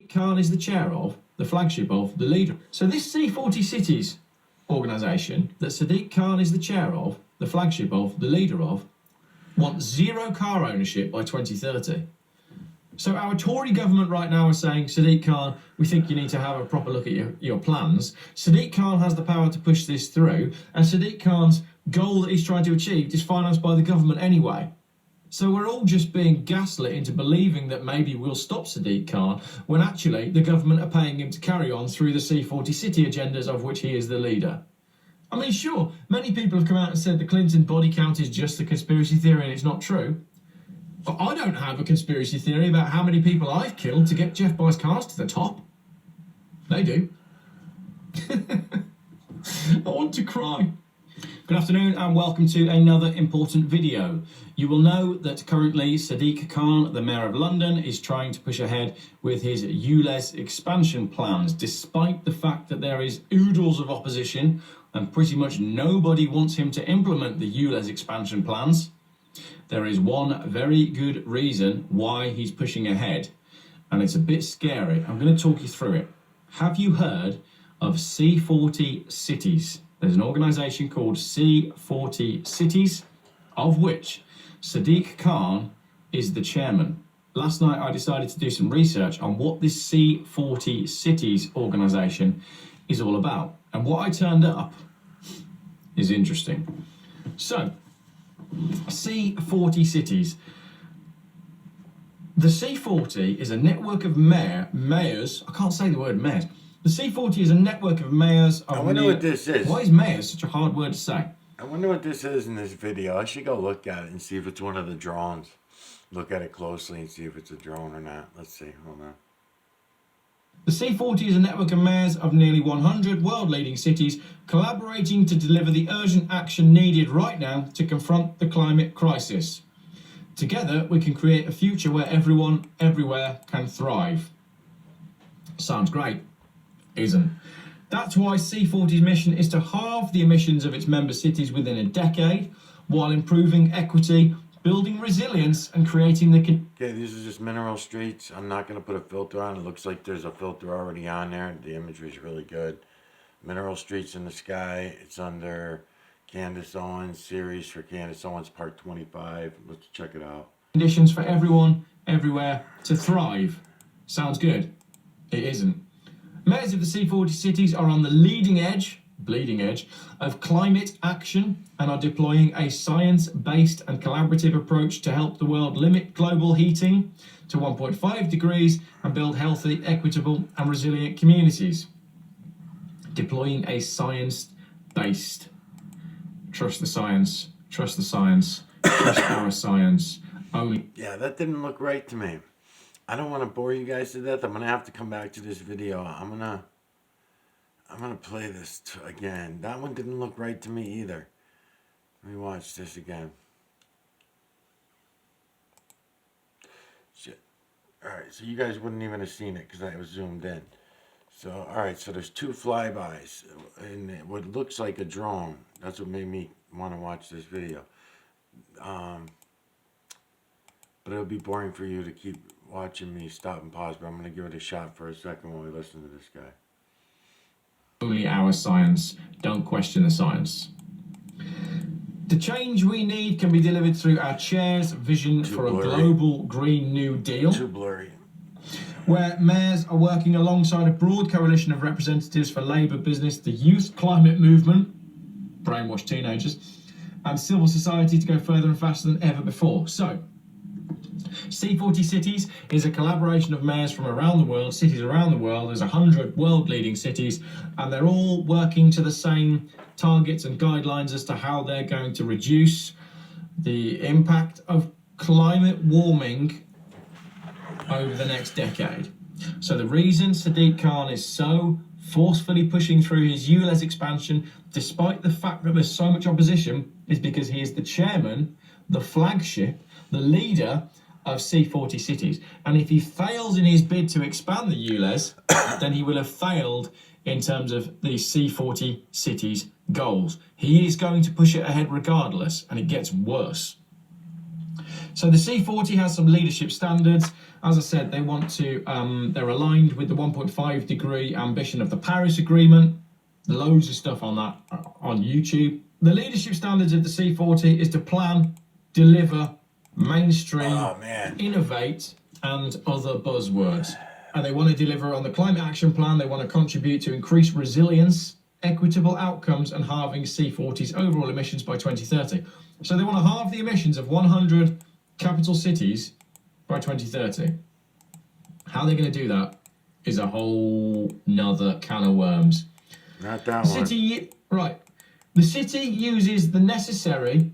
Khan is the chair of, the flagship of, the leader. So this C40 Cities organisation that Sadiq Khan is the chair of, the flagship of, the leader of, wants zero car ownership by 2030. So our Tory government right now is saying, Sadiq Khan, we think you need to have a proper look at your plans. Sadiq Khan has the power to push this through, and Sadiq Khan's goal that he's trying to achieve is financed by the government anyway. So we're all just being gaslit into believing that maybe we'll stop Sadiq Khan, when actually the government are paying him to carry on through the C40 city agendas of which he is the leader. I mean, sure, many people have come out and said the Clinton body count is just a conspiracy theory and it's not true. But I don't have a conspiracy theory about how many people I've killed to get Jeff Buys cars to the top. They do. I want to cry. Good afternoon and welcome to another important video. You will know that currently Sadiq Khan, the Mayor of London, is trying to push ahead with his ULEZ expansion plans, despite the fact that there is oodles of opposition and pretty much nobody wants him to implement the ULEZ expansion plans. There is one very good reason why he's pushing ahead, and it's a bit scary. I'm going to talk you through it. Have you heard of C40 Cities? There's an organisation called C40 Cities, of which Sadiq Khan is the chairman. Last night I decided to do some research on what this C40 Cities organisation is all about. And what I turned up is interesting. So, C40 Cities. The C40 is a network of mayors. I can't say the word mayors. The C40 is a network of mayors. I wonder what this is. Why is mayors such a hard word to say? I wonder what this is in this video. I should go look at it and see if it's one of the drones. Look at it closely and see if it's a drone or not. Let's see. Hold on. The C40 is a network of mayors of nearly 100 world-leading cities collaborating to deliver the urgent action needed right now to confront the climate crisis. Together, we can create a future where everyone, everywhere can thrive. Sounds great, isn't? That's why C40's mission is to halve the emissions of its member cities within a decade, while improving equity, building resilience, and creating the... Okay, these are just mineral streets. I'm not going to put a filter on. It looks like there's a filter already on there. The imagery is really good. Mineral streets in the sky. It's under Candace Owens series for Candace Owens part 25. Let's check it out. Conditions for everyone, everywhere to thrive. Sounds good. It isn't. Mayors of the C40 cities are on the bleeding edge of climate action and are deploying a science-based and collaborative approach to help the world limit global heating to 1.5 degrees and build healthy, equitable and resilient communities. Deploying a science-based. Trust the science, trust the science, trust our science. Only. Yeah, that didn't look right to me. I don't want to bore you guys to death. I'm going to have to come back to this video. I'm going to play this again. That one didn't look right to me either. Let me watch this again. Shit. Alright, so you guys wouldn't even have seen it because I was zoomed in. So, alright, so there's two flybys and what looks like a drone. That's what made me want to watch this video. But it'll be boring for you to keep watching me stop and pause, but I'm going to give it a shot for a second while we listen to this guy. Only our science. Don't question the science. The change we need can be delivered through our chair's vision for a global Green New Deal. Too blurry. Where mayors are working alongside a broad coalition of representatives for Labour, business, the youth climate movement, brainwashed teenagers, and civil society to go further and faster than ever before. So, C40 Cities is a collaboration of mayors from around the world, cities around the world. There's 100 world-leading cities, and they're all working to the same targets and guidelines as to how they're going to reduce the impact of climate warming over the next decade. So the reason Sadiq Khan is so forcefully pushing through his ULEZ expansion, despite the fact that there's so much opposition, is because he is the chairman, the flagship, the leader of C40 cities. And if he fails in his bid to expand the ULEZ, then he will have failed in terms of the C40 cities goals. He is going to push it ahead regardless, and it gets worse. So the C40 has some leadership standards. As I said, they want to, they're aligned with the 1.5 degree ambition of the Paris Agreement. Loads of stuff on that on YouTube. The leadership standards of the C40 is to plan, deliver, mainstream, innovate, and other buzzwords. And they want to deliver on the climate action plan. They want to contribute to increased resilience, equitable outcomes, and halving C40's overall emissions by 2030. So they want to halve the emissions of 100 capital cities by 2030. How they're going to do that is a whole nother can of worms. Not that one. Right. The city uses the necessary,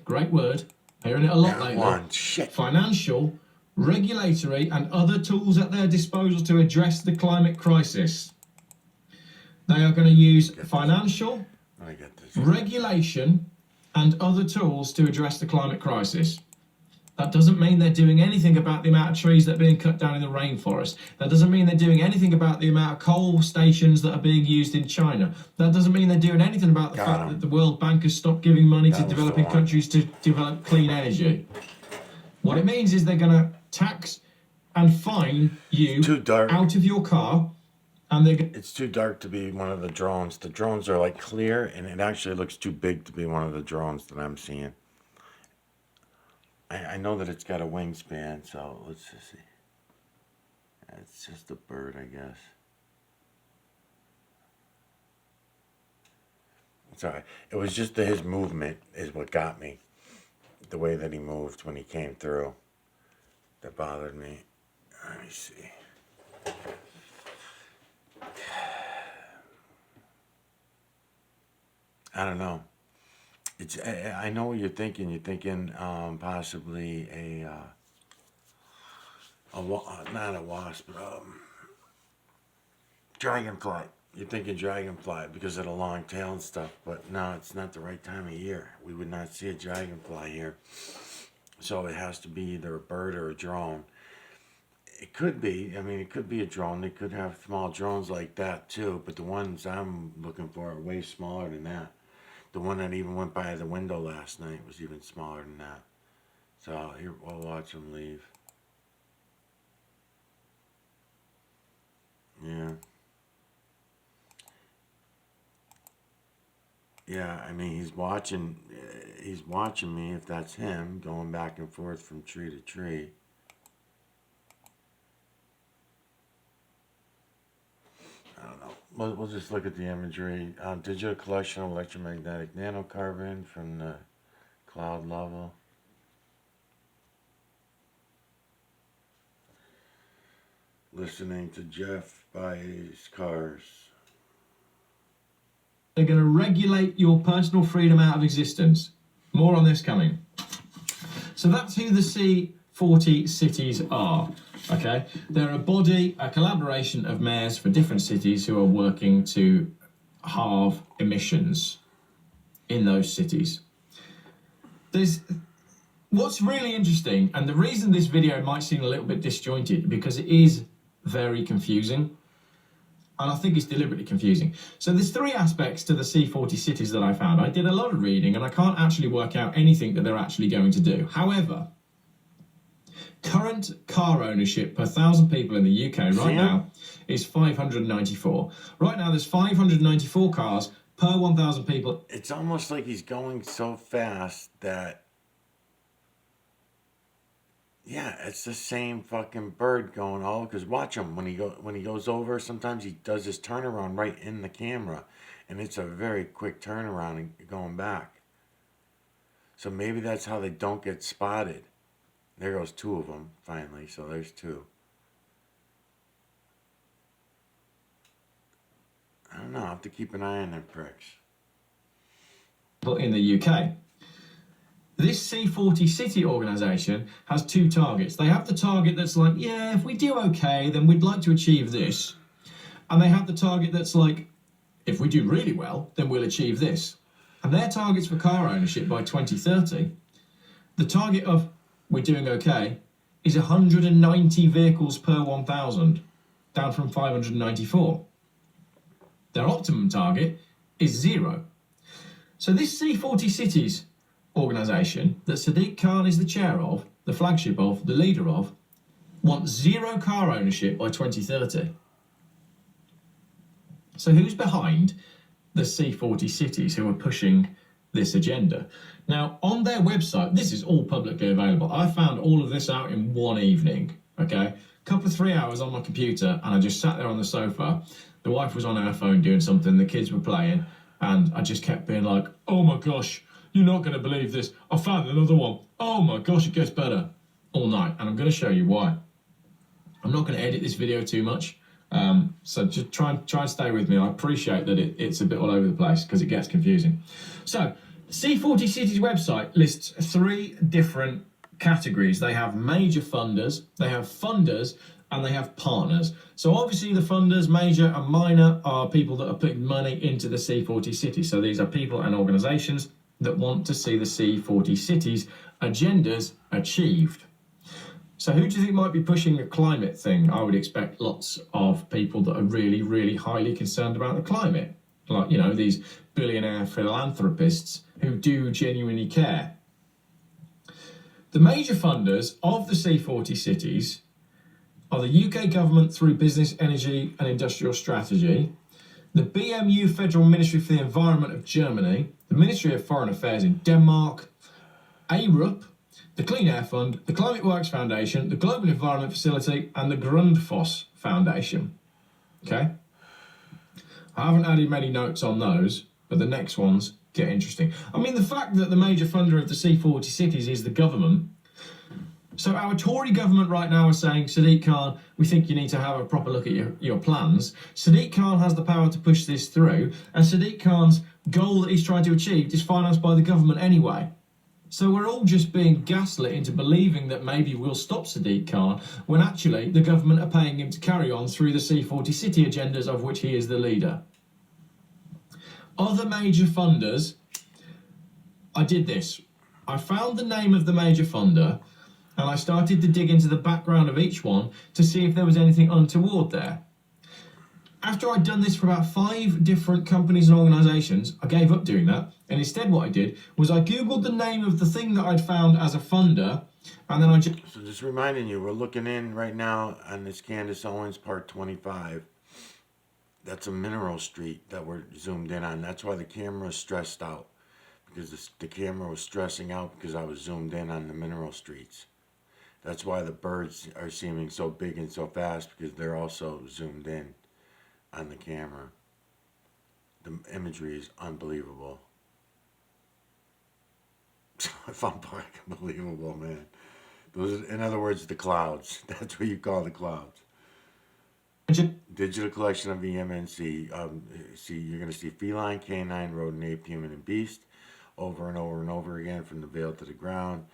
great word, hearing it a lot lately, financial, regulatory, and other tools at their disposal to address the climate crisis. They are going to use financial, regulation, and other tools to address the climate crisis. That doesn't mean they're doing anything about the amount of trees that are being cut down in the rainforest. That doesn't mean they're doing anything about the amount of coal stations that are being used in China. That doesn't mean they're doing anything about the fact that the World Bank has stopped giving money to developing countries to develop clean energy. What it means is they're going to tax and fine you out of your car. And it's too dark to be one of the drones. The drones are like clear, and it actually looks too big to be one of the drones that I'm seeing. I know that it's got a wingspan, so let's just see. It's just a bird, I guess. Sorry, it was just his movement is what got me. The way that he moved when he came through. That bothered me. Let me see. I don't know. I know what you're thinking. You're thinking possibly not a wasp, but dragonfly. You're thinking dragonfly because of the long tail and stuff. But no, it's not the right time of year. We would not see a dragonfly here. So it has to be either a bird or a drone. It could be. I mean, it could be a drone. They could have small drones like that too. But the ones I'm looking for are way smaller than that. The one that even went by the window last night was even smaller than that. So here, we'll watch him leave. Yeah. Yeah, I mean, he's watching me, if that's him, going back and forth from tree to tree. I don't know. We'll just look at the imagery. Digital collection of electromagnetic nanocarbon from the cloud level. Listening to Jeff by his cars. They're going to regulate your personal freedom out of existence. More on this coming. So that's who the C40 cities are. Okay, they're a body, a collaboration of mayors for different cities who are working to halve emissions in those cities. What's really interesting, and the reason this video might seem a little bit disjointed, because it is very confusing, and I think it's deliberately confusing. So there's three aspects to the C40 cities that I found. I did a lot of reading, and I can't actually work out anything that they're actually going to do. However, current car ownership per 1,000 people in the UK right now is 594. Right now there's 594 cars per 1,000 people. It's almost like he's going so fast that, yeah, it's the same fucking bird going all, because watch him when he goes over, sometimes he does his turnaround right in the camera, and it's a very quick turnaround and going back. So maybe that's how they don't get spotted. There goes two of them, finally, so there's two. I don't know, I'll have to keep an eye on them pricks. In the UK, this C40 city organisation has two targets. They have the target that's like, yeah, if we do okay, then we'd like to achieve this. And they have the target that's like, if we do really well, then we'll achieve this. And their targets for car ownership by 2030, the target of we're doing okay is 190 vehicles per 1,000, down from 594. Their optimum target is 0. So this C40 Cities organisation that Sadiq Khan is the chair of, the flagship of, the leader of, want zero car ownership by 2030. So who's behind the C40 cities who are pushing this agenda? Now, on their website, this is all publicly available. I found all of this out in one evening, okay? Couple of 3 hours on my computer, and I just sat there on the sofa. The wife was on her phone doing something, the kids were playing, and I just kept being like, oh my gosh, you're not going to believe this. I found another one. Oh my gosh, it gets better all night, and I'm going to show you why. I'm not going to edit this video too much, so just try and stay with me. I appreciate that it's a bit all over the place because it gets confusing. So, C40 Cities website lists 3 different categories. They have major funders, they have funders, and they have partners. So obviously the funders, major and minor, are people that are putting money into the C40 cities. So these are people and organisations that want to see the C40 cities agendas achieved. So who do you think might be pushing the climate thing? I would expect lots of people that are really, really highly concerned about the climate. Like, you know, these billionaire philanthropists who do genuinely care. The major funders of the C40 cities are the UK government through Business, Energy and Industrial Strategy, the BMU Federal Ministry for the Environment of Germany, the Ministry of Foreign Affairs in Denmark, ARUP, the Clean Air Fund, the Climate Works Foundation, the Global Environment Facility, and the Grundfos Foundation. Okay? I haven't added many notes on those, but the next ones get interesting. I mean, the fact that the major funder of the C40 cities is the government. So our Tory government right now is saying, Sadiq Khan, we think you need to have a proper look at your plans. Sadiq Khan has the power to push this through, and Sadiq Khan's goal that he's trying to achieve is financed by the government anyway. So we're all just being gaslit into believing that maybe we'll stop Sadiq Khan when actually the government are paying him to carry on through the C40 city agendas of which he is the leader. Other major funders, I did this. I found the name of the major funder and I started to dig into the background of each one to see if there was anything untoward there. After I'd done this for about 5 different companies and organisations, I gave up doing that. And instead what I did was I Googled the name of the thing that I'd found as a funder, and then I just... So just reminding you, we're looking in right now on this Candace Owens Part 25. That's a mineral street that we're zoomed in on. That's why the camera is stressed out. Because the camera was stressing out because I was zoomed in on the mineral streets. That's why the birds are seeming so big and so fast, because they're also zoomed in on the camera. The imagery is unbelievable. I found Park unbelievable, man. Those are, in other words, the clouds. That's what you call the clouds. Digital collection of EMNC. See, you're going to see feline, canine, rodent, ape, human, and beast over and over and over again from the veil to the ground.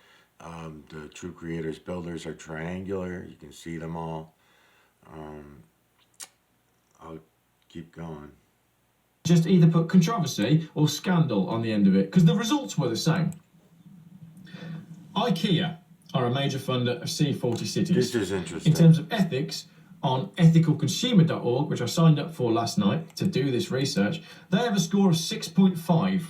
The true creators, builders are triangular. You can see them all. I'll keep going. Just either put controversy or scandal on the end of it, because the results were the same. IKEA are a major funder of C40 cities. This is interesting. In terms of ethics, on ethicalconsumer.org, which I signed up for last night to do this research, they have a score of 6.5,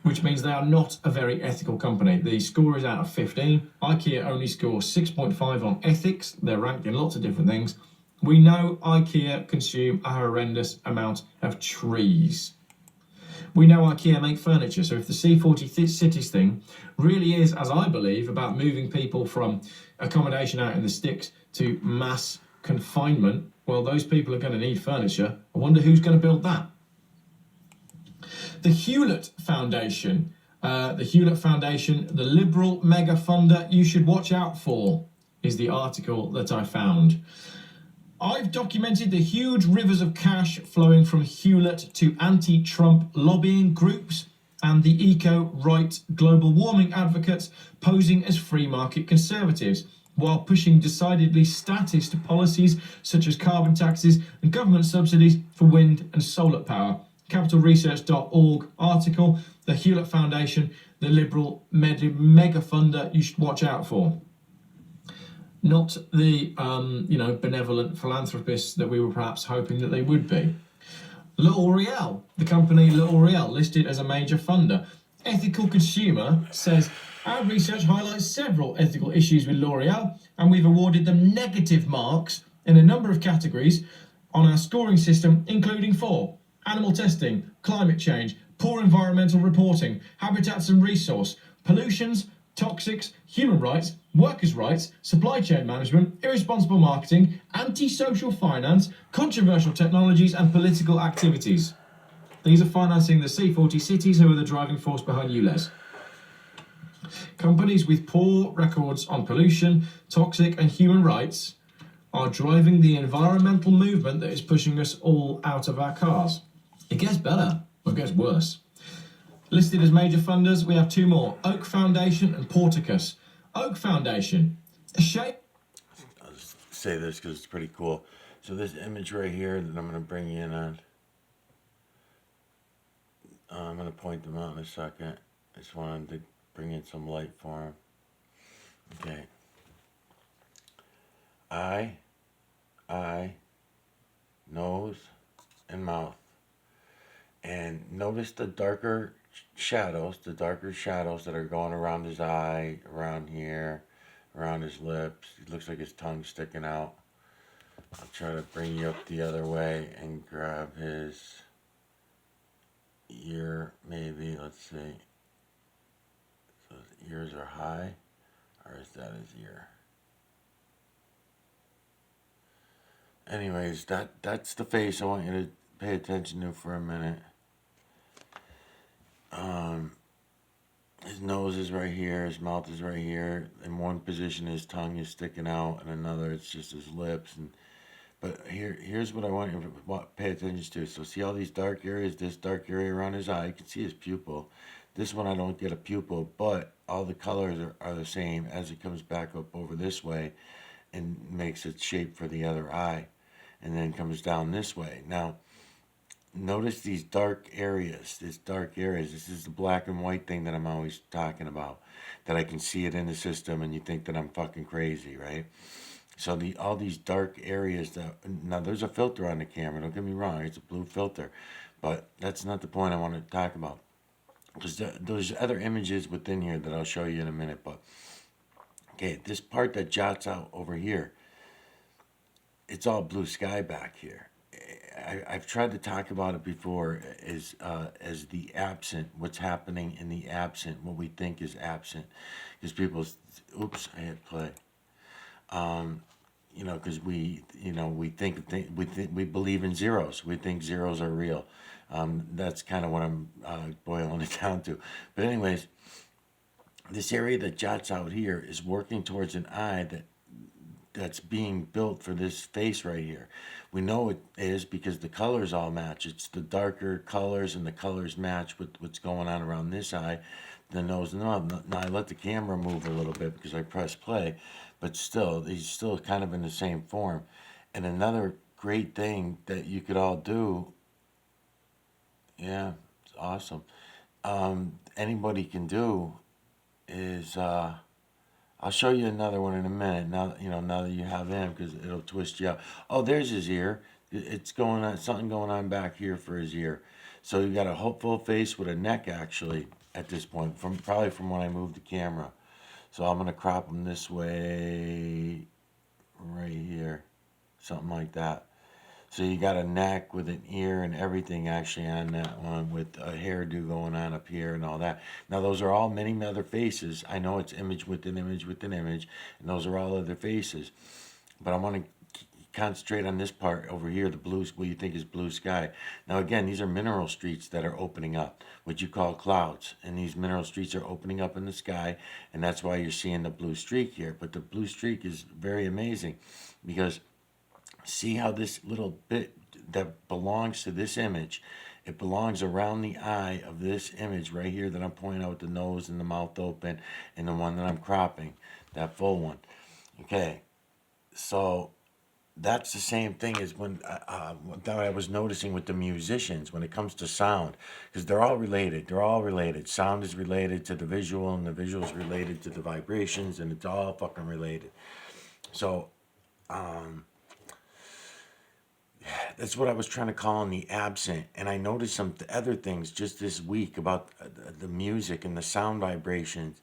which means they are not a very ethical company. The score is out of 15. IKEA only scores 6.5 on ethics. They're ranked in lots of different things. We know IKEA consume a horrendous amount of trees. We know IKEA make furniture, so if the C40 cities thing really is, as I believe, about moving people from accommodation out in the sticks to mass confinement, well, those people are going to need furniture. I wonder who's going to build that. The Hewlett Foundation, the liberal mega funder you should watch out for, is the article that I found. I've documented the huge rivers of cash flowing from Hewlett to anti-Trump lobbying groups and the eco-right global warming advocates posing as free market conservatives, while pushing decidedly statist policies such as carbon taxes and government subsidies for wind and solar power. Capitalresearch.org article, the Hewlett Foundation, the liberal mega funder you should watch out for. Not the, benevolent philanthropists that we were perhaps hoping that they would be. L'Oreal, the company L'Oreal, listed as a major funder. Ethical Consumer says Our research highlights several ethical issues with L'Oreal, and we've awarded them negative marks in a number of categories on our scoring system, including for animal testing, climate change, poor environmental reporting, habitats and resource, pollutions, toxics, human rights, workers' rights, supply chain management, irresponsible marketing, anti-social finance, controversial technologies, and political activities. These are financing the C40 cities who are the driving force behind ULEZ. Companies with poor records on pollution, toxic, and human rights are driving the environmental movement that is pushing us all out of our cars. It gets better, or it gets worse. Listed as major funders, we have two more, Oak Foundation and Porticus. Oak Foundation, a shape... I'll just say this because it's pretty cool. So this image right here that I'm going to bring you in on, I'm going to point them out in a second. I just wanted to bring in some light for them. Okay. Eye, nose, and mouth. And notice the darker shadows that are going around his eye, around here, around his lips. It looks like his tongue's sticking out. I'll try to bring you up the other way and grab his ear, maybe. Let's see. So his ears are high, or is that his ear? Anyways, that's the face I want you to pay attention to for a minute. His nose is right here, his mouth is right here. In one position, his tongue is sticking out, and another, it's just his lips. But here's what I want you to pay attention to. So see all these dark areas, this dark area around his eye, you can see his pupil. This one I don't get a pupil, but all the colors are the same as it comes back up over this way and makes its shape for the other eye, and then comes down this way. Now, notice these dark areas. This is the black and white thing that I'm always talking about, that I can see it in the system and you think that I'm fucking crazy, right? So all these dark areas now there's a filter on the camera, don't get me wrong, it's a blue filter, but that's not the point I want to talk about, because there's other images within here that I'll show you in a minute. But okay, this part that jots out over here, it's all blue sky back here. I've tried to talk about it before as the absent, what's happening in the absent, what we think is absent. Because people, oops, I hit play. Because we believe in zeros. We think zeros are real. That's kind of what I'm boiling it down to. But anyways, this area that jots out here is working towards an eye that's being built for this face right here. We know it is because the colors all match. It's the darker colors, and the colors match with what's going on around this eye, the nose and the mouth. Now I let the camera move a little bit because I press play, but still, he's still kind of in the same form. And another great thing that you could all do, yeah, it's awesome. Anybody can do is I'll show you another one in a minute. Now that you have him, because it'll twist you out. Oh, there's his ear. It's going on, something going on back here for his ear. So you got a hopeful face with a neck actually at this point, probably from when I moved the camera. So I'm gonna crop him this way, right here, something like that. So you got a neck with an ear and everything actually on that one, with a hairdo going on up here and all that. Now those are all many other faces. I know it's image within image within image, and those are all other faces. But I want to concentrate on this part over here, the blue, what you think is blue sky. Now again, these are mineral streets that are opening up, what you call clouds. And these mineral streets are opening up in the sky, and that's why you're seeing the blue streak here. But the blue streak is very amazing, because see how this little bit that belongs to this image, it belongs around the eye of this image right here that I'm pointing out with the nose and the mouth open, and the one that I'm cropping, that full one. Okay, so that's the same thing as when that I was noticing with the musicians when it comes to sound, because they're all related. They're all related. Sound is related to the visual, and the visual is related to the vibrations, and it's all fucking related. So, that's what I was trying to call in the absent. And I noticed some other things just this week about the music and the sound vibrations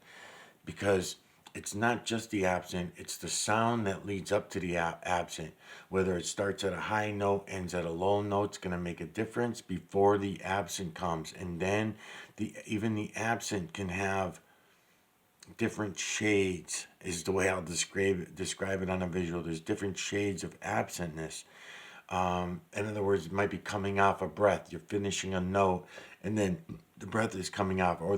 because it's not just the absent, it's the sound that leads up to the absent. Whether it starts at a high note, ends at a low note, it's going to make a difference before the absent comes. And then even the absent can have different shades, is the way I'll describe it on a visual. There's different shades of absentness. In other words, it might be coming off a breath. You're finishing a note, and then the breath is coming off, or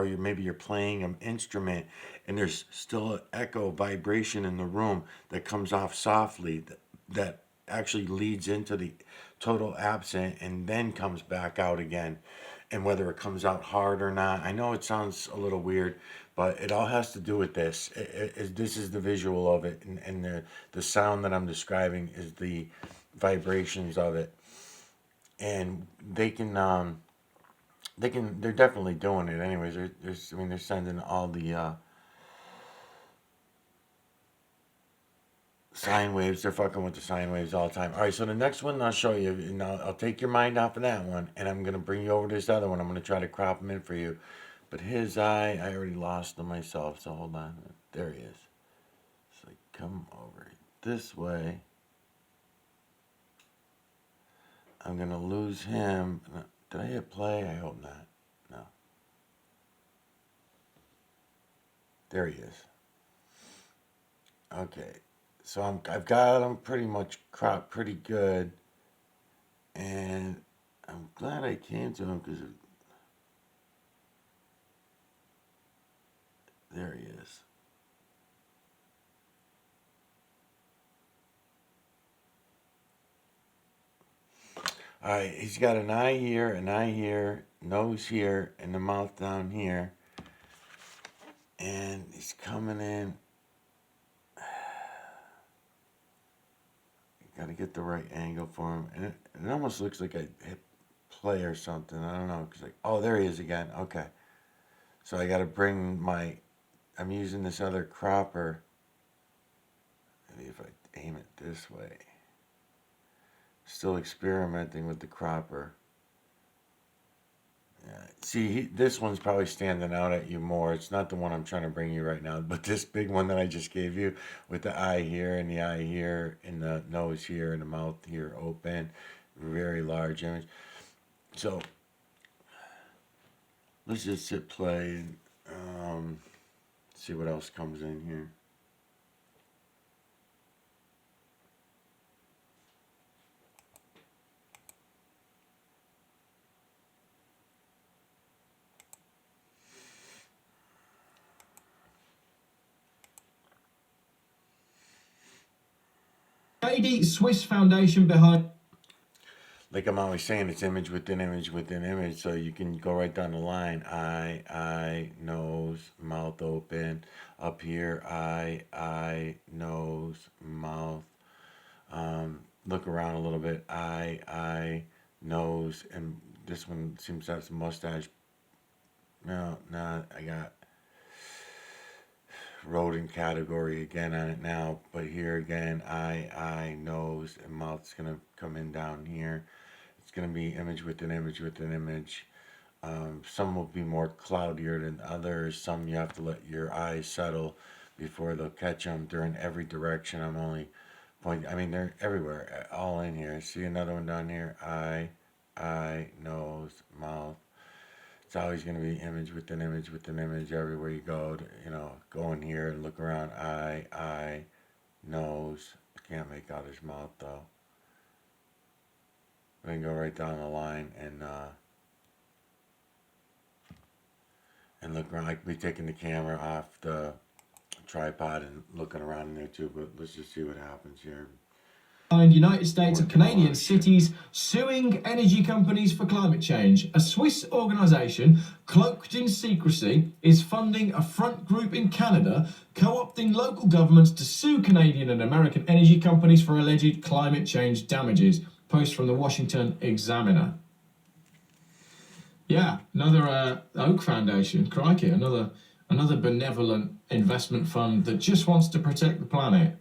maybe you're playing an instrument, and there's still an echo vibration in the room that comes off softly, that actually leads into the total absent, and then comes back out again. And whether it comes out hard or not, I know it sounds a little weird, but it all has to do with this. This is the visual of it, and the sound that I'm describing is the vibrations of it. And they're definitely doing it anyways. They're sending all the sine waves. They're fucking with the sine waves all the time. All right, so the next one I'll show you, and I'll take your mind off of that one, and I'm gonna bring you over to this other one. I'm gonna try to crop him in for you, but his eye, I already lost him myself. So hold on, there he is. So come over this way. I'm gonna lose him. Did I hit play? I hope not. No. There he is. Okay. So I've got him pretty much cropped pretty good, and I'm glad I came to him because there he is. All right, he's got an eye here, nose here, and the mouth down here, and he's coming in. Got to get the right angle for him, and it almost looks like I hit play or something. I don't know, cause oh, there he is again. Okay, so I got to bring I'm using this other cropper. Maybe if I aim it this way. Still experimenting with the cropper. Yeah. See, this one's probably standing out at you more. It's not the one I'm trying to bring you right now, but this big one that I just gave you with the eye here and the eye here and the nose here and the mouth here open. Very large image. So, let's just hit play and see what else comes in here. Lady Swiss Foundation behind. Like I'm always saying, it's image within image within image, so you can go right down the line. Eye, nose, mouth open. Up here, eye, nose, mouth. Look around a little bit. Eye, nose, and this one seems to have some mustache. No, I got rodent category again on it now, but here again, eye, nose, and mouth's gonna come in down here. It's gonna be image within image within image. Some will be more cloudier than others. Some you have to let your eyes settle before they'll catch them. They're in every direction. I'm only pointing. I mean, they're everywhere, all in here. See another one down here. Eye, nose, mouth. It's always going to be image within image within image everywhere you go. Go in here and look around. Eye, nose. I can't make out his mouth though. We can go right down the line and look around. I could be taking the camera off the tripod and looking around in there too, but let's just see what happens here. United States of Canadian cities suing energy companies for climate change. A Swiss organisation, cloaked in secrecy, is funding a front group in Canada, co-opting local governments to sue Canadian and American energy companies for alleged climate change damages. Post from the Washington Examiner. Yeah, another Oak Foundation. Crikey, another benevolent investment fund that just wants to protect the planet.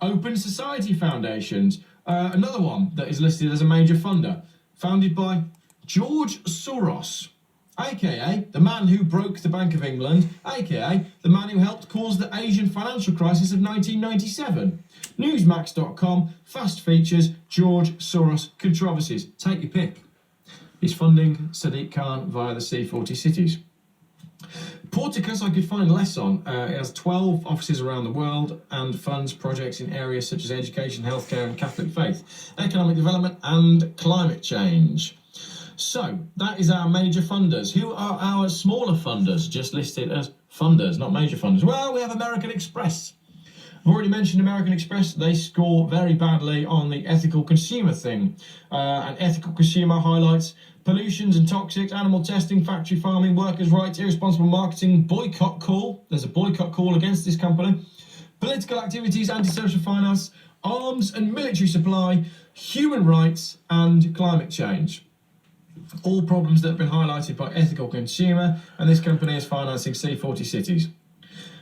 Open Society Foundations, another one that is listed as a major funder, founded by George Soros. aka the man who broke the Bank of England, aka the man who helped cause the Asian financial crisis of 1997. Newsmax.com, fast features, George Soros controversies. Take your pick. He's funding Sadiq Khan via the C40 cities. Porticus I could find less on. It has 12 offices around the world and funds projects in areas such as education, healthcare and Catholic faith, economic development and climate change. So, that is our major funders. Who are our smaller funders? Just listed as funders, not major funders. Well, we have American Express. I've already mentioned American Express. They score very badly on the ethical consumer thing. And ethical consumer highlights pollutions and toxics, animal testing, factory farming, workers' rights, irresponsible marketing, boycott call. There's a boycott call against this company. Political activities, antisocial finance, arms and military supply, human rights and climate change. All problems that have been highlighted by ethical consumer, and this company is financing C40 cities.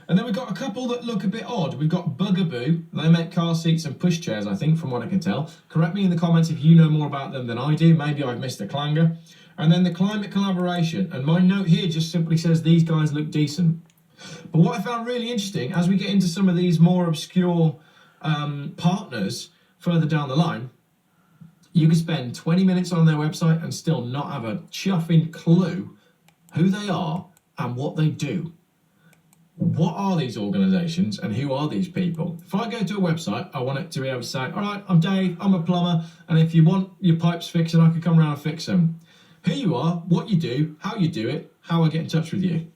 And then we've got a couple that look a bit odd. We've got Bugaboo. They make car seats and pushchairs, I think, from what I can tell. Correct me in the comments if you know more about them than I do. Maybe I've missed a clanger. And then the Climate Collaboration. And my note here just simply says these guys look decent. But what I found really interesting, as we get into some of these more obscure partners further down the line, you could spend 20 minutes on their website and still not have a chuffing clue who they are and what they do. What are these organisations and who are these people? If I go to a website, I want it to be able to say, all right, I'm Dave, I'm a plumber, and if you want your pipes fixing, I can come around and fix them. Who you are, what you do, how you do it, how I get in touch with you.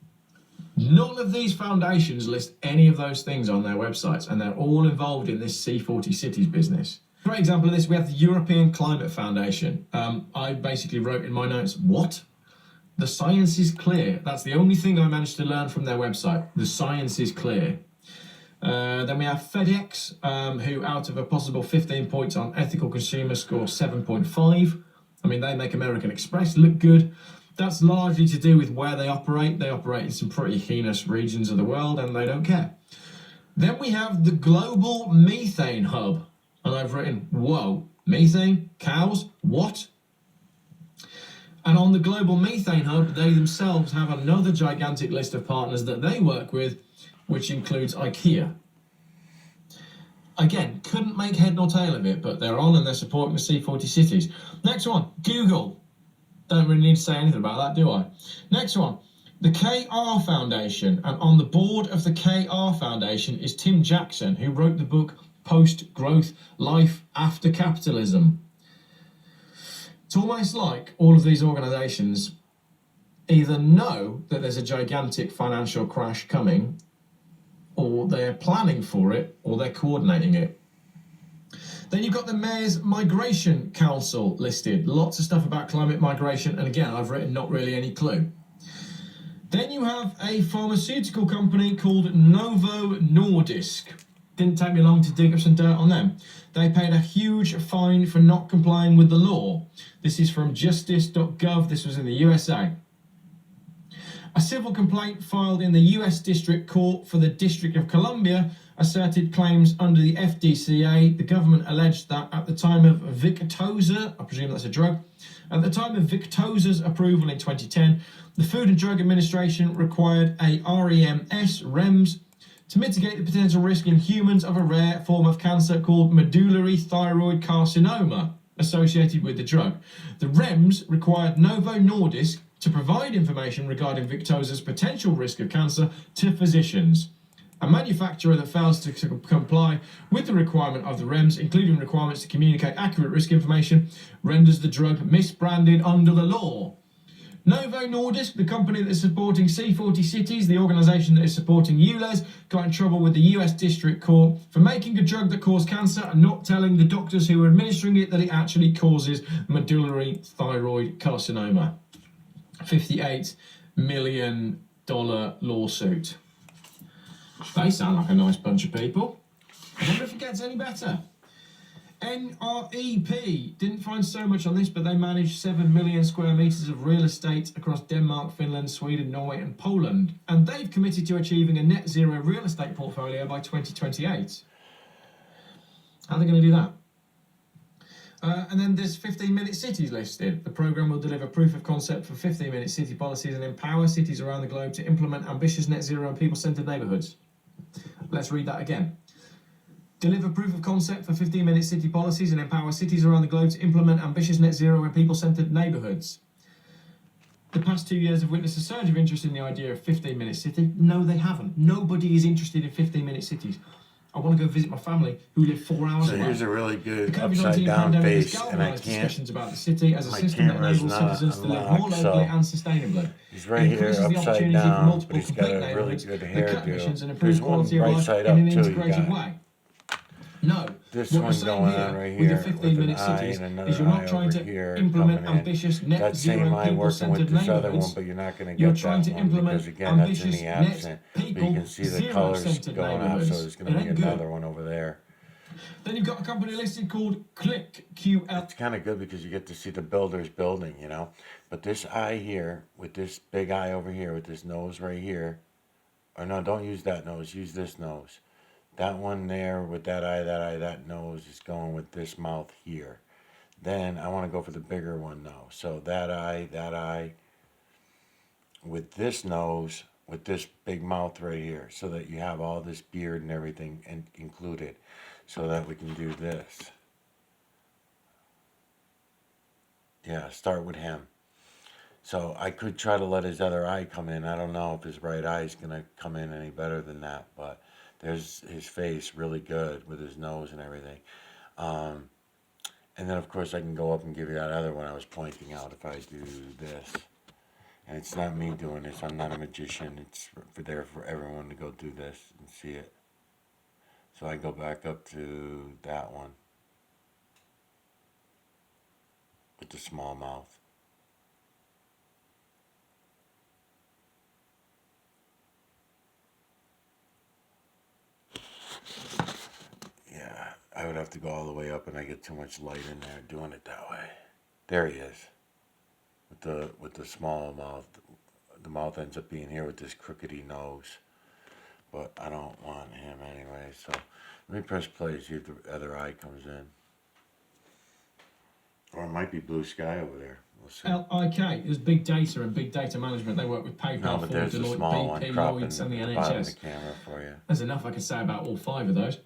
None of these foundations list any of those things on their websites, and they're all involved in this C40 cities business. Great example of this, we have the European Climate Foundation. I basically wrote in my notes, what? The science is clear. That's the only thing I managed to learn from their website. The science is clear. Then we have FedEx, who out of a possible 15 points on ethical consumer score 7.5. I mean, they make American Express look good. That's largely to do with where they operate. They operate in some pretty heinous regions of the world and they don't care. Then we have the Global Methane Hub. And I've written, whoa, methane? Cows? What? And on the Global Methane Hub, they themselves have another gigantic list of partners that they work with, which includes IKEA. Again, couldn't make head nor tail of it, but they're on and they're supporting the C40 cities. Next one, Google. Don't really need to say anything about that, do I? Next one, the KR Foundation. And on the board of the KR Foundation is Tim Jackson, who wrote the book Post-Growth Life After Capitalism. It's almost like all of these organisations either know that there's a gigantic financial crash coming, or they're planning for it, or they're coordinating it. Then you've got the Mayor's Migration Council listed. Lots of stuff about climate migration, and again, I've written not really any clue. Then you have a pharmaceutical company called Novo Nordisk. Didn't take me long to dig up some dirt on them. They paid a huge fine for not complying with the law. This is from justice.gov. This was in the USA. A civil complaint filed in the US District Court for the District of Columbia asserted claims under the FDCA. The government alleged that at the time of Victoza, I presume that's a drug, at the time of Victoza's approval in 2010, the Food and Drug Administration required a REMS to mitigate the potential risk in humans of a rare form of cancer called medullary thyroid carcinoma associated with the drug. The REMS required Novo Nordisk to provide information regarding Victoza's potential risk of cancer to physicians. A manufacturer that fails to comply with the requirement of the REMS, including requirements to communicate accurate risk information, renders the drug misbranded under the law. Novo Nordisk, the company that is supporting C40 cities, the organisation that is supporting ULEZ, got in trouble with the US District Court for making a drug that caused cancer and not telling the doctors who were administering it that it actually causes medullary thyroid carcinoma. $58 million lawsuit. They sound like a nice bunch of people. I wonder if it gets any better. NREP, didn't find so much on this, but they manage 7 million square metres of real estate across Denmark, Finland, Sweden, Norway and Poland. And they've committed to achieving a net zero real estate portfolio by 2028. How are they going to do that? And then there's 15-minute cities listed. The programme will deliver proof of concept for 15-minute city policies and empower cities around the globe to implement ambitious net zero and people-centred neighbourhoods. Let's read that again. Deliver proof of concept for 15-minute city policies and empower cities around the globe to implement ambitious net zero and people-centred neighbourhoods. The past 2 years have witnessed a surge of interest in the idea of 15-minute city. No, they haven't. Nobody is interested in 15-minute cities. I want to go visit my family who live 4 hours away. So here's a really good The upside COVID-19 down pandemic has face, and I galvanised can't. discussions about the city as a My system that camera's enables not citizens to live unlocked, more locally so and sustainably. He's right It here increases the upside opportunity for down, multiple but he's got complete a really neighbourhoods good that cut emissions hairdo. and There's improve one quality of right life side in up an too. You integrated got way. No, this what one we're saying going here on right with the here with 15-minute an eye cities and is you're another not eye trying over to here implement coming in. ambitious net That same zero eye working people-centred with this other one, neighbourhoods. but you're not going to You're get trying that to one implement because again, that's in ambitious the net absent. But you people can see the colors zero-centred going off, so neighbourhoods. there's going It to be ain't good. another one over there. Then you've got a company listed called ClickQL. It's kind of good because you get to see the builders building, you know. But this eye here, with this big eye over here, with this nose right here, or no, don't use that nose, use this nose. That one there with that eye, that nose is going with this mouth here. Then I want to go for the bigger one though. So that eye, with this nose, with this big mouth right here, so that you have all this beard and everything included, so that we can do this. Yeah, start with him. So I could try to let his other eye come in. I don't know if his right eye is going to come in any better than that, but there's his face really good with his nose and everything. And then, of course, I can go up and give you that other one I was pointing out if I do this. And it's not me doing this. I'm not a magician. It's there for everyone to go do this and see it. So I go back up to that one with the small mouth. Yeah, I would have to go all the way up, and I get too much light in there doing it that way. There he is, with the small mouth. The mouth ends up being here with this crookedy nose, but I don't want him anyway. So let me press play, see if the other eye comes in, or it might be blue sky over there. We'll see. LIK is big data and big data management. They work with PayPal, No, but Ford, there's the Deloitte, small one BP, cropping Lloyds, and the at the bottom of the NHS. camera for you. There's enough I could say about all 5 of those.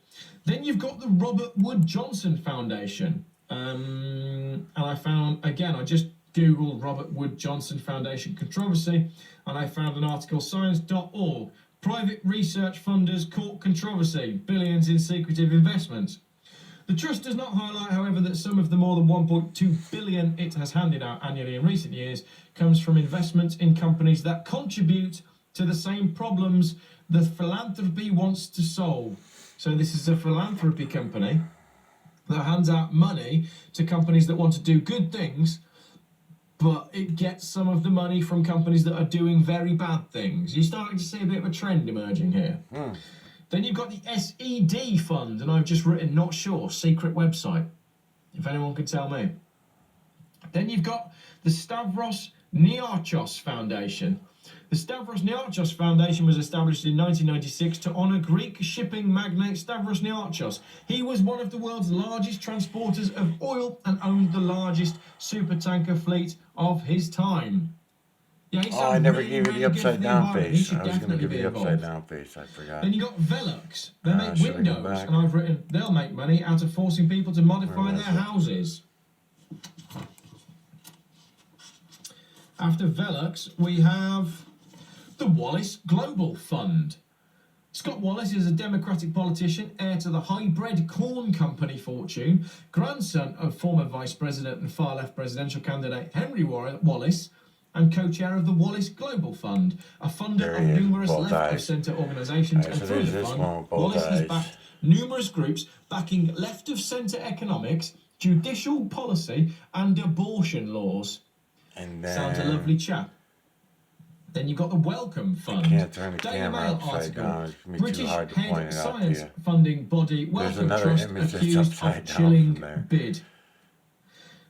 Then you've got the Robert Wood Johnson Foundation. And I found, again, I just Googled Robert Wood Johnson Foundation controversy, and I found an article, science.org. Private research funders caught controversy, billions in secretive investments. The trust does not highlight, however, that some of the more than 1.2 billion it has handed out annually in recent years comes from investments in companies that contribute to the same problems the philanthropy wants to solve. So this is a philanthropy company that hands out money to companies that want to do good things, but it gets some of the money from companies that are doing very bad things. You're starting to see a bit of a trend emerging here. Then you've got the SED fund, and I've just written, not sure, secret website, if anyone could tell me. Then you've got the Stavros Niarchos Foundation. The Stavros Niarchos Foundation was established in 1996 to honour Greek shipping magnate Stavros Niarchos. He was one of the world's largest transporters of oil and owned the largest supertanker fleet of his time. Yeah, Oh, I never really, gave you really the good for upside the down environment. He face. should I was going to definitely give be you the upside involved. down face. I forgot. Then you got Velux. They make should I go windows, back? and I've written they'll make money out of forcing people to modify Where their was it? houses. After Velux, we have the Wallace Global Fund. Scott Wallace is a Democratic politician, heir to the high-bred corn company fortune, grandson of former Vice President and far-left presidential candidate Henry Wallace, and co-chair of the Wallace Global Fund, a funder There of he is, numerous both left-of-centre organisations. Alright, And so through there's the this fund, one with both Wallace has eyes. backed numerous groups backing left-of-centre economics, judicial policy, and abortion laws. And then Sounds a lovely chap. Then you've got the Welcome Fund. can't turn the Daily camera Mail upside article. down. It's gonna be too British hard to point head it out to science you. funding body Welcome another Trust image that's accused upside of down chilling from there. bid.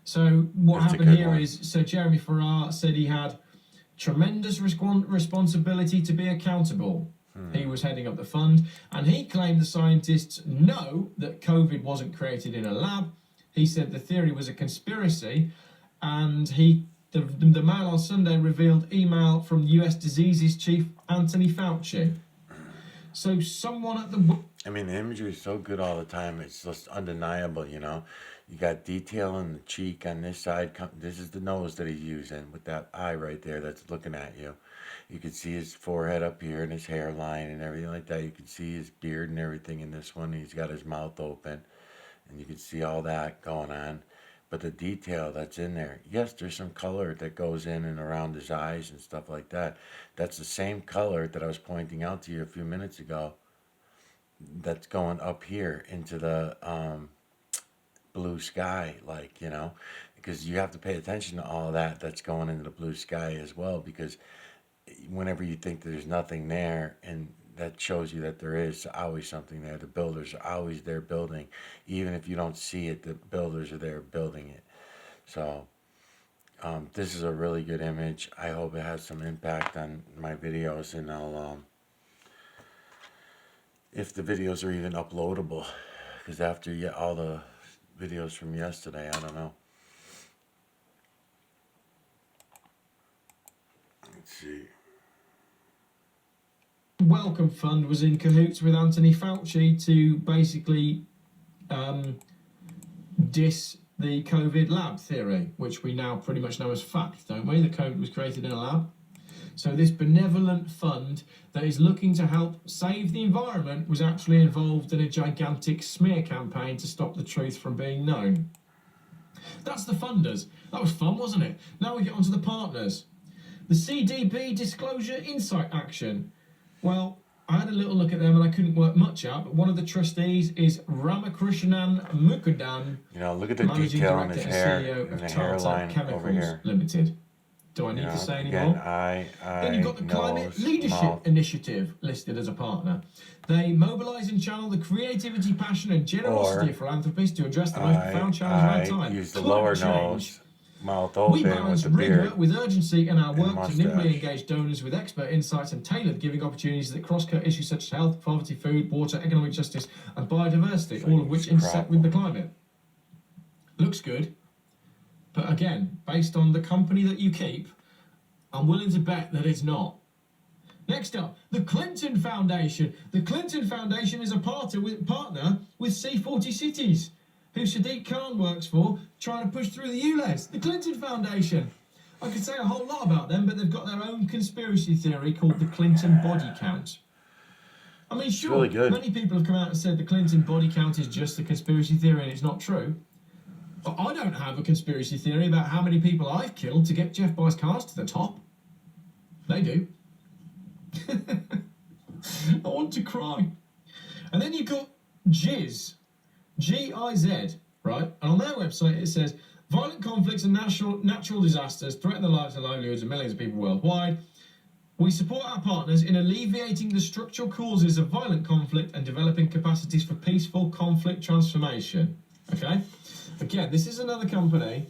So what That's a happened good here one. is, so Jeremy Farrar said he had tremendous responsibility to be accountable. He was heading up the fund, and he claimed the scientists know that COVID wasn't created in a lab, He said the theory was a conspiracy, and the Mail on Sunday revealed email from US diseases chief Anthony Fauci. So someone at the... I mean, the imagery is so good all the time. It's just undeniable, you know. You got detail in the cheek on this side. This is the nose that he's using with that eye right there that's looking at you. You can see his forehead up here and his hairline and everything like that. You can see his beard and everything in this one. He's got his mouth open, and you can see all that going on. But the detail that's in there, yes, there's some color that goes in and around his eyes and stuff like that. That's the same color that I was pointing out to you a few minutes ago. That's going up here into the blue sky, like, you know, because you have to pay attention to all that that's going into the blue sky as well, because whenever you think there's nothing there, and that shows you that there is always something there. The builders are always there building. Even if you don't see it, the builders are there building it. So this is a really good image. I hope it has some impact on my videos, and I'll if the videos are even uploadable, because after all the videos from yesterday, I don't know. Let's see. Welcome Fund was in cahoots with Anthony Fauci to basically diss the COVID lab theory, which we now pretty much know as fact, don't we? The COVID was created in a lab. So this benevolent fund that is looking to help save the environment was actually involved in a gigantic smear campaign to stop the truth from being known. That's the funders. That was fun, wasn't it? Now we get on to the partners. The CDB Disclosure Insight Action. Well, I had a little look at them and I couldn't work much out, but one of the trustees is Ramakrishnan Mukherjee, You know, look at the Managing detail on Director his and hair CEO and of the Tata hairline over Chemicals here. Limited. Do I need You know, to say any again, more? eye, Then you've got the Climate nose, Leadership mouth. Initiative listed as a partner. They mobilise and channel the creativity, passion and generosity Or of philanthropists to address the most profound challenge of our time. Use the Climate lower change. nose, mouth We open with balance the rigour beard. with urgency in our work to nimbly mustache. engage donors with expert insights and tailored giving opportunities that cross-cut issues such as health, poverty, food, water, economic justice and biodiversity, all of which intersect with the climate. Looks good, but again, based on the company that you keep, I'm willing to bet that it's not. Next up, the Clinton Foundation. The Clinton Foundation is a partner with C40 Cities, who Sadiq Khan works for, trying to push through the ULEZ. The Clinton Foundation. I could say a whole lot about them, but they've got their own conspiracy theory called the Clinton body count. I mean, sure, really good. many people have come out and said the Clinton body count is just a conspiracy theory and it's not true. But I don't have a conspiracy theory about how many people I've killed to get Jeff Bezos' cars to the top. They do. I want to cry. And then you've got GIZ, G-I-Z, right? And on their website it says, violent conflicts and natural disasters threaten the lives and livelihoods of millions of people worldwide. We support our partners in alleviating the structural causes of violent conflict and developing capacities for peaceful conflict transformation. Okay? Again, this is another company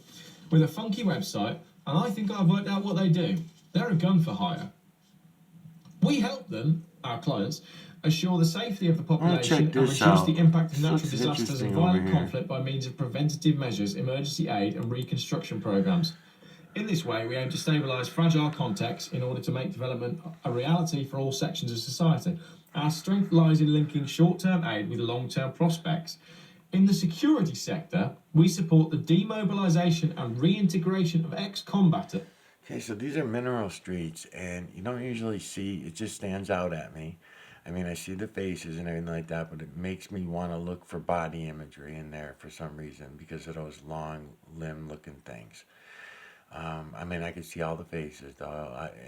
with a funky website, and I think I've worked out what they do. They're a gun for hire. We help them, our clients, assure the safety of the population and reduce the impact of natural disasters and violent conflict by means of preventative measures, emergency aid and reconstruction programs. In this way, we aim to stabilise fragile contexts in order to make development a reality for all sections of society. Our strength lies in linking short-term aid with long-term prospects. In the security sector, we support the demobilisation and reintegration of ex-combatants. Okay, so these are mineral streets, and you don't usually see, it just stands out at me. I mean, I see the faces and everything like that, but it makes me want to look for body imagery in there for some reason because of those long limb-looking things. I mean, I can see all the faces,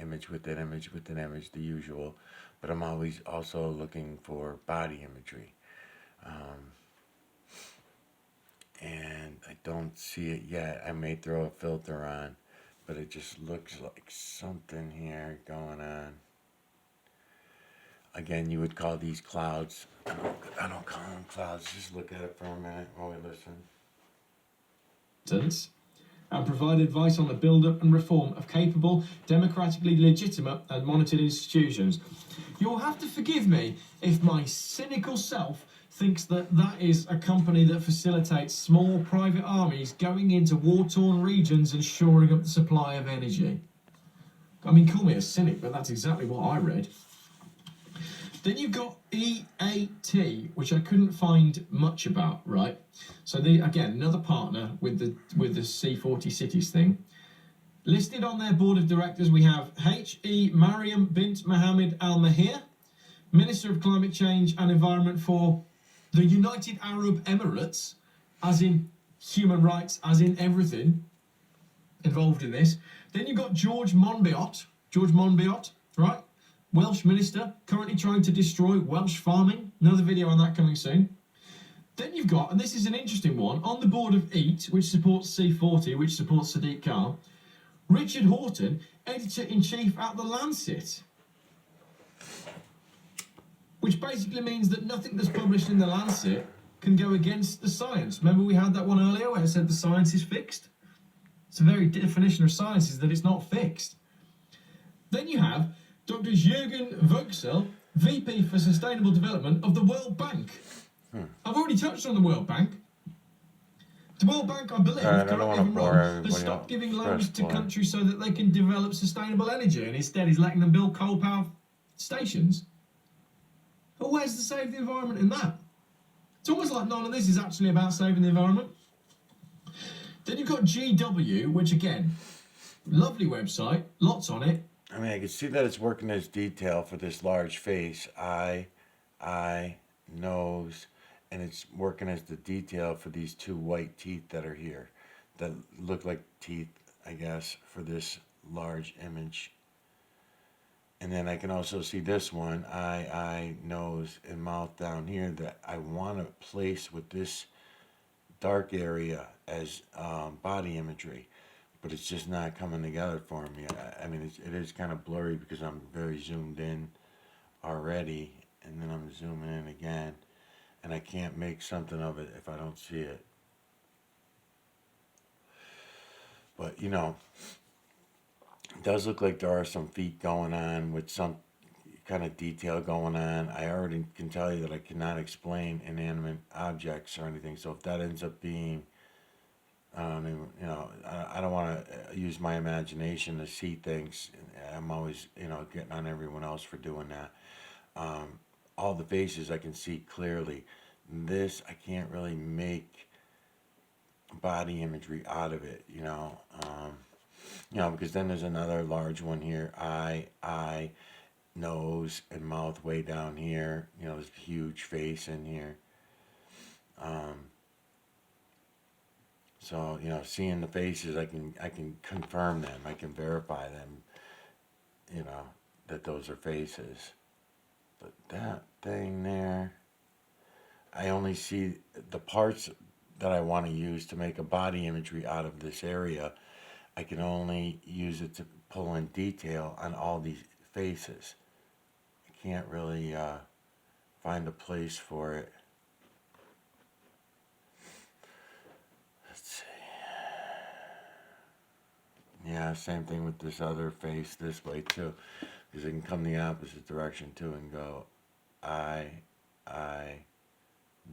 image within image within image, the usual, but I'm always also looking for body imagery. And I don't see it yet. I may throw a filter on, but it just looks like something here going on. Again, you would call these clouds. I don't call them clouds. Just look at it for a minute while we listen. And provide advice on the build-up and reform of capable, democratically legitimate and monitored institutions. You'll have to forgive me if my cynical self thinks that that is a company that facilitates small private armies going into war-torn regions and shoring up the supply of energy. I mean, call me a cynic, but that's exactly what I read. Then you've got EAT, which I couldn't find much about, right? So again, another partner with the C40 cities thing. Listed on their board of directors, we have H.E. Mariam bint Mohammed Al Mahir, Minister of Climate Change and Environment for the United Arab Emirates, as in human rights, as in everything involved in this. Then you've got George Monbiot, right? Welsh minister, currently trying to destroy Welsh farming. Another video on that coming soon. Then you've got, and this is an interesting one, on the board of EAT, which supports C40, which supports Sadiq Khan, Richard Horton, editor-in-chief at The Lancet. Which basically means that nothing that's published in The Lancet can go against the science. Remember we had that one earlier where it said the science is fixed? It's the very definition of science is that it's not fixed. Then you have Dr. Jürgen Voxel, VP for Sustainable Development of the World Bank. I've already touched on the World Bank. The World Bank, I believe, has stopped giving loans to countries so that they can develop sustainable energy, and instead is letting them build coal power stations. But where's the save the environment in that? It's almost like none of this is actually about saving the environment. Then you've got GW, which again, lovely website, lots on it. I mean, I can see that it's working as detail for this large face, eye, nose, and it's working as the detail for these two white teeth that are here, that look like teeth, I guess, for this large image. And then I can also see this one, eye, nose, and mouth down here that I want to place with this dark area as body imagery. But it's just not coming together for me. I mean, it is kind of blurry because I'm very zoomed in already, and then I'm zooming in again, and I can't make something of it if I don't see it. But, you know, it does look like there are some feet going on with some kind of detail going on. I already can tell you that I cannot explain inanimate objects or anything, so if that ends up being you know, I don't want to use my imagination to see things. I'm always, you know, getting on everyone else for doing that. All the faces I can see clearly. This, I can't really make body imagery out of it, you know. You know, because then there's another large one here. Eye, nose, and mouth way down here. You know, this huge face in here. So, you know, seeing the faces, I can confirm them. I can verify them, you know, that those are faces. But that thing there, I only see the parts that I want to use to make a body imagery out of this area. I can only use it to pull in detail on all these faces. I can't really find a place for it. Yeah, same thing with this other face this way too, because it can come the opposite direction too and go eye,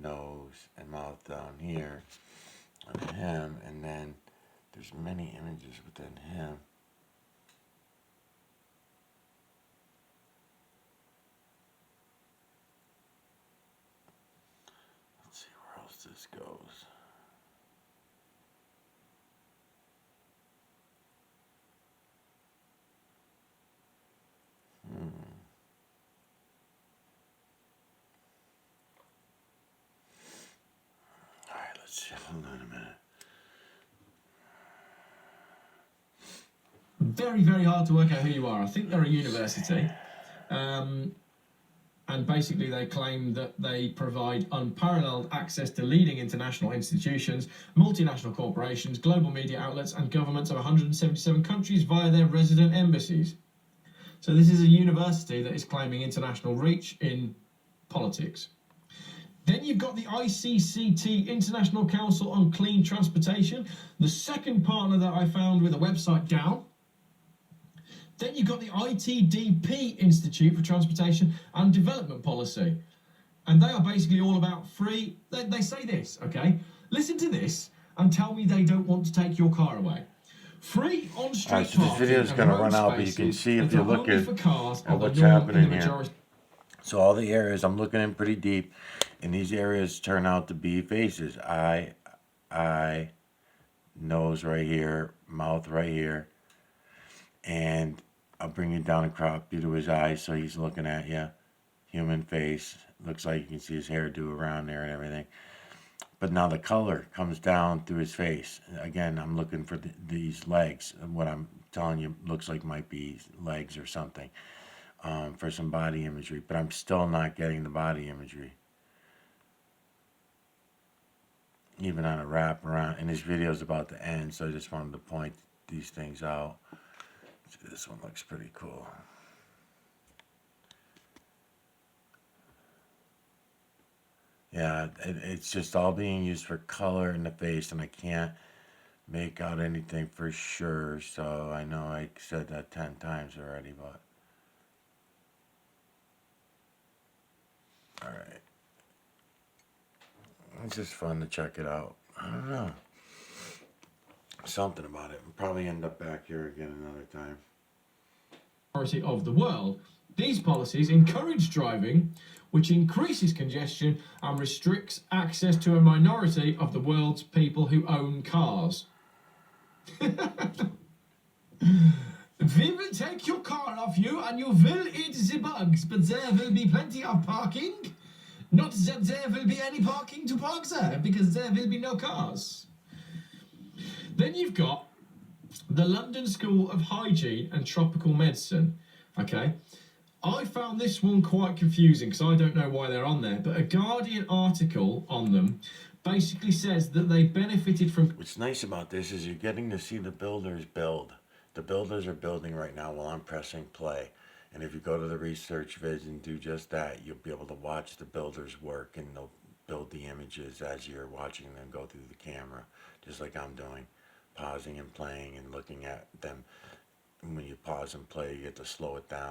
nose, and mouth down here on him, and then there's many images within him. Let's see where else this goes. Alright, let's see. Hold on a minute. Very, very hard to work out who you are. I think they're a university. And basically they claim that they provide unparalleled access to leading international institutions, multinational corporations, global media outlets, and governments of 177 countries via their resident embassies. So this is a university that is claiming international reach in politics. Then you've got the ICCT, International Council on Clean Transportation, the second partner that I found with a website down. Then you've got the ITDP, Institute for Transportation and Development Policy. and they are basically all about free. They say this, okay? Listen to this and tell me they don't want to take your car away. Free on-street Alright, so this parking video is and going to road run out, but you can spaces see if that you are look only for cars at are the what's norm in the happening here. majority. So all the areas, I'm looking in pretty deep, and these areas turn out to be faces. Eye, nose right here, mouth right here, and I'll bring you down and crop you to his eyes so he's looking at you. Human face. Looks like you can see his hairdo around there and everything. But now the color comes down through his face. Again, I'm looking for these legs. What I'm telling you looks like might be legs or something, for some body imagery. But I'm still not getting the body imagery. Even on a wrap around. And this video is about to end, so I just wanted to point these things out. This one looks pretty cool. Yeah, it's just all being used for color in the face, and I can't make out anything for sure. So I know I said that 10 times already, but all right. It's just fun to check it out. I don't know. Something about it. We'll probably end up back here again another time. Of the world. These policies encourage driving, which increases congestion and restricts access to a minority of the world's people who own cars. We will take your car off you and you will eat the bugs, but there will be plenty of parking. Not that there will be any parking to park there, because there will be no cars. Then you've got the London School of Hygiene and Tropical Medicine. Okay, I found this one quite confusing because I don't know why they're on there, but a Guardian article on them basically says that they benefited from... What's nice about this is you're getting to see the builders build. The builders are building right now while I'm pressing play. And if you go to the research vids and do just that, you'll be able to watch the builders work, and they'll build the images as you're watching them go through the camera, just like I'm doing, pausing and playing and looking at them. And when you pause and play, you get to slow it down.